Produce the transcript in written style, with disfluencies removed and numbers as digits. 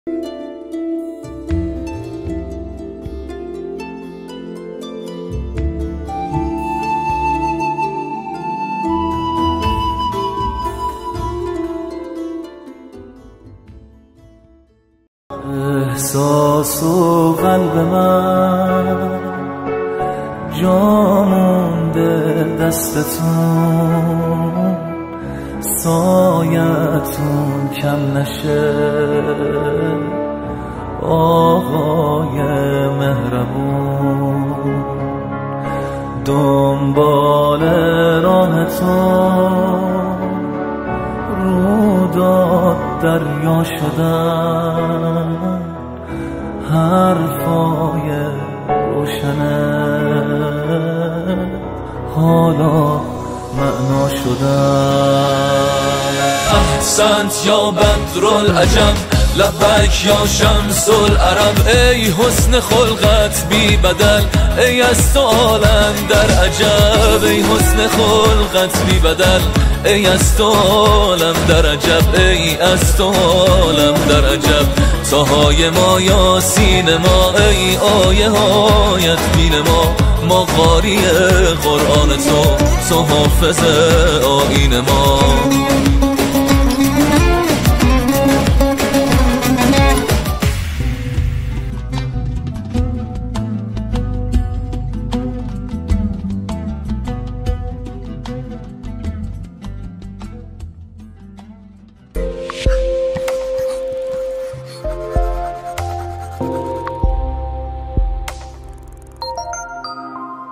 احساس و قلب من جا مونده دستتون، سایتون کم نشه آقای مهربون. دنبال راهتون روداد دریا شدن، حرفای روشنه حالا معنا شدن. احسنت یا بدرالعجب، لبک یا شمس العرب، ای حسن خلقت بی بدل، ای از تو عالم در عجب، ای حسن خلقت بی بدل، ای از تو عالم در عجب، ای از تو عالم در عجب. تاهای ما یاسین ما، ای آیه هایت بین ما، ما قاری قرآن تو، تو حافظ آیین ما.